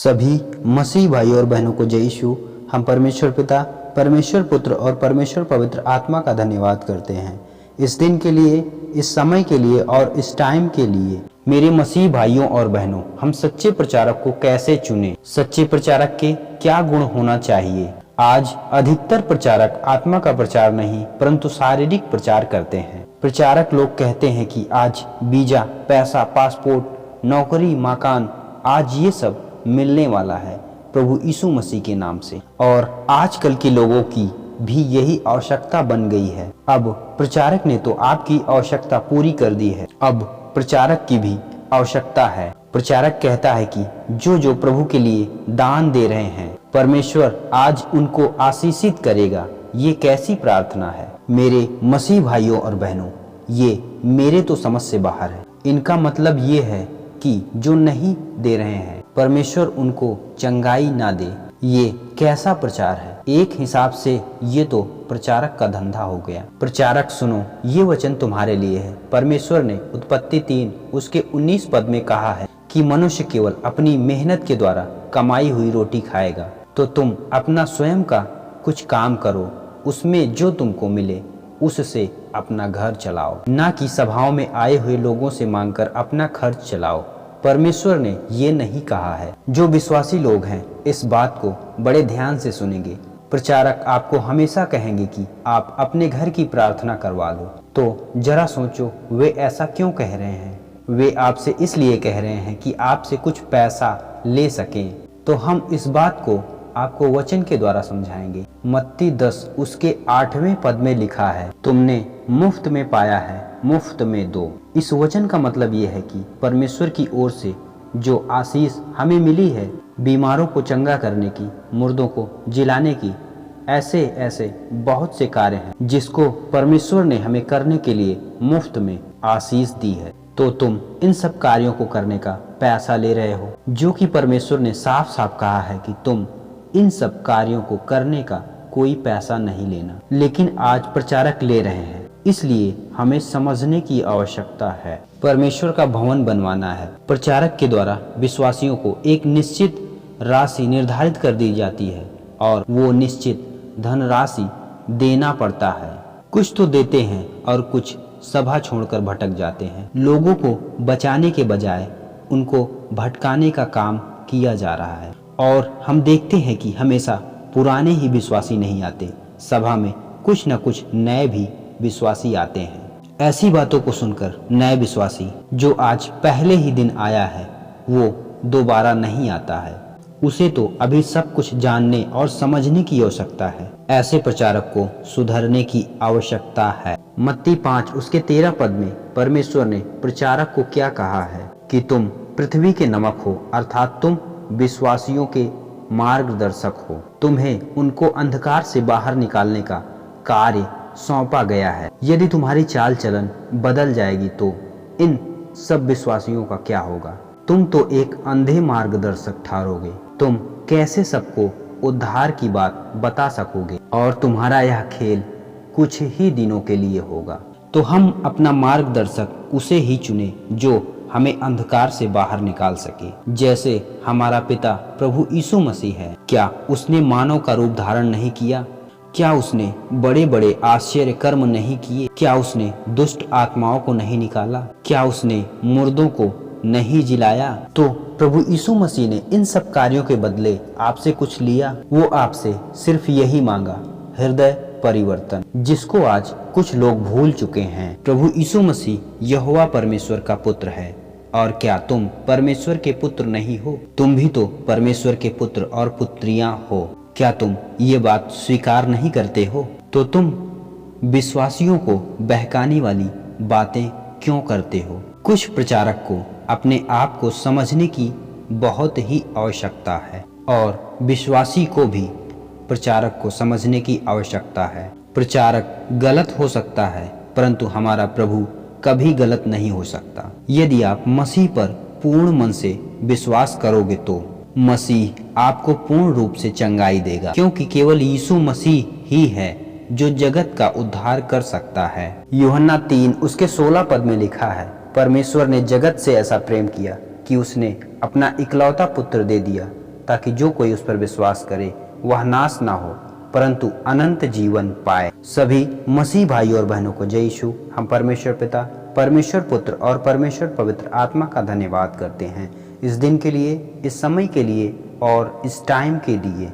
सभी मसीह भाई और बहनों को जय यीशु। हम परमेश्वर पिता, परमेश्वर पुत्र और परमेश्वर पवित्र आत्मा का धन्यवाद करते हैं इस दिन के लिए, इस समय के लिए और इस टाइम के लिए। मेरे मसीह भाइयों और बहनों, हम सच्चे प्रचारक को कैसे चुने? सच्चे प्रचारक के क्या गुण होना चाहिए? आज अधिकतर प्रचारक आत्मा का प्रचार नहीं परंतु शारीरिक प्रचार करते हैं। प्रचारक लोग कहते हैं कि आज वीजा, पैसा, पासपोर्ट, नौकरी, मकान, आज ये सब मिलने वाला है प्रभु यीशु मसीह के नाम से। और आजकल के लोगों की भी यही आवश्यकता बन गई है। अब प्रचारक ने तो आपकी आवश्यकता पूरी कर दी है, अब प्रचारक की भी आवश्यकता है। प्रचारक कहता है कि जो प्रभु के लिए दान दे रहे हैं, परमेश्वर आज उनको आशीषित करेगा। ये कैसी प्रार्थना है मेरे मसीह भाइयों और बहनों? ये मेरे तो समझ से बाहर है। इनका मतलब ये है कि जो नहीं दे रहे हैं, परमेश्वर उनको चंगाई ना दे। ये कैसा प्रचार है? एक हिसाब से ये तो प्रचारक का धंधा हो गया। प्रचारक सुनो, ये वचन तुम्हारे लिए है। परमेश्वर ने उत्पत्ति 3 उसके 19 पद में कहा है कि मनुष्य केवल अपनी मेहनत के द्वारा कमाई हुई रोटी खाएगा। तो तुम अपना स्वयं का कुछ काम करो, उसमें जो तुमको मिले उससे अपना घर चलाओ, ना कि सभाओं में आए हुए लोगों से मांगकर अपना खर्च चलाओ। परमेश्वर ने ये नहीं कहा है। जो विश्वासी लोग हैं इस बात को बड़े ध्यान से सुनेंगे। प्रचारक आपको हमेशा कहेंगे कि आप अपने घर की प्रार्थना करवा लो। तो जरा सोचो, वे ऐसा क्यों कह रहे हैं? वे आपसे इसलिए कह रहे हैं कि आपसे कुछ पैसा ले सकें। तो हम इस बात को आपको वचन के द्वारा समझाएंगे। मत्ती 10 उसके 8वें पद में लिखा है, तुमने मुफ्त में पाया है, मुफ्त में दो। इस वचन का मतलब ये है कि परमेश्वर की ओर से जो आशीष हमें मिली है, बीमारों को चंगा करने की, मुर्दों को जिलाने की, ऐसे ऐसे बहुत से कार्य हैं जिसको परमेश्वर ने हमें करने के लिए मुफ्त में आशीष दी है। तो तुम इन सब कार्यों को करने का पैसा ले रहे हो, जो कि परमेश्वर ने साफ साफ कहा है कि तुम इन सब कार्यों को करने का कोई पैसा नहीं लेना। लेकिन आज प्रचारक ले रहे हैं, इसलिए हमें समझने की आवश्यकता है। परमेश्वर का भवन बनवाना है। प्रचारक के द्वारा विश्वासियों को एक निश्चित राशि निर्धारित कर दी जाती है और वो निश्चित धनराशि देना पड़ता है। कुछ तो देते हैं और कुछ सभा छोड़कर भटक जाते हैं। लोगों को बचाने के बजाय उनको भटकाने का काम किया जा रहा है। और हम देखते हैं कि हमेशा पुराने ही विश्वासी नहीं आते, सभा में कुछ न कुछ नए भी विश्वासी आते हैं। ऐसी बातों को सुनकर नए विश्वासी जो आज पहले ही दिन आया है वो दोबारा नहीं आता है। उसे तो अभी सब कुछ जानने और समझने की आवश्यकता है। ऐसे प्रचारक को सुधरने की आवश्यकता है। मत्ती 5 उसके 13 पद में परमेश्वर ने प्रचारक को क्या कहा है कि तुम पृथ्वी के नमक हो, अर्थात तुम विश्वासियों के मार्गदर्शक हो। तुम्हें उनको अंधकार से बाहर निकालने का कार्य सौंपा गया है। यदि तुम्हारी चाल चलन बदल जाएगी तो इन सब विश्वासियों का क्या होगा? तुम तो एक अंधे मार्गदर्शक ठहरोगे। तुम कैसे सबको उद्धार की बात बता सकोगे? और तुम्हारा यह खेल कुछ ही दिनों के लिए होगा। तो हम अपना मार्गदर्शक उसे ही चुने जो हमें अंधकार से बाहर निकाल सके। जैसे हमारा पिता प्रभु यीशु मसीह है। क्या उसने मानव का रूप धारण नहीं किया? क्या उसने बड़े बड़े आश्चर्य कर्म नहीं किए? क्या उसने दुष्ट आत्माओं को नहीं निकाला? क्या उसने मुर्दों को नहीं जिलाया? तो प्रभु यीशु मसीह ने इन सब कार्यों के बदले आपसे कुछ लिया। वो आपसे सिर्फ यही मांगा, हृदय परिवर्तन, जिसको आज कुछ लोग भूल चुके हैं। प्रभु यीशु मसीह यहोवा परमेश्वर का पुत्र है। और क्या तुम परमेश्वर के पुत्र नहीं हो? तुम भी तो परमेश्वर के पुत्र और पुत्रियां हो। क्या तुम ये बात स्वीकार नहीं करते हो? तो तुम विश्वासियों को बहकाने वाली बातें क्यों करते हो? कुछ प्रचारक को अपने आप को समझने की बहुत ही आवश्यकता है और विश्वासी को भी प्रचारक को समझने की आवश्यकता है। प्रचारक गलत हो सकता है परंतु हमारा प्रभु कभी गलत नहीं हो सकता। यदि आप मसीह पर पूर्ण मन से विश्वास करोगे तो मसीह आपको पूर्ण रूप से चंगाई देगा, क्योंकि केवल यीशु मसीह ही है जो जगत का उद्धार कर सकता है। यूहन्ना 3 उसके 16 पद में लिखा है, परमेश्वर ने जगत से ऐसा प्रेम किया कि उसने अपना इकलौता पुत्र दे दिया ताकि जो कोई उस पर विश्वास करे वह नाश ना हो परंतु अनंत जीवन पाए। सभी मसीह भाई और बहनों को जय यीशु। हम परमेश्वर पिता, परमेश्वर पुत्र और परमेश्वर पवित्र आत्मा का धन्यवाद करते हैं इस दिन के लिए, इस समय के लिए और इस टाइम के लिए।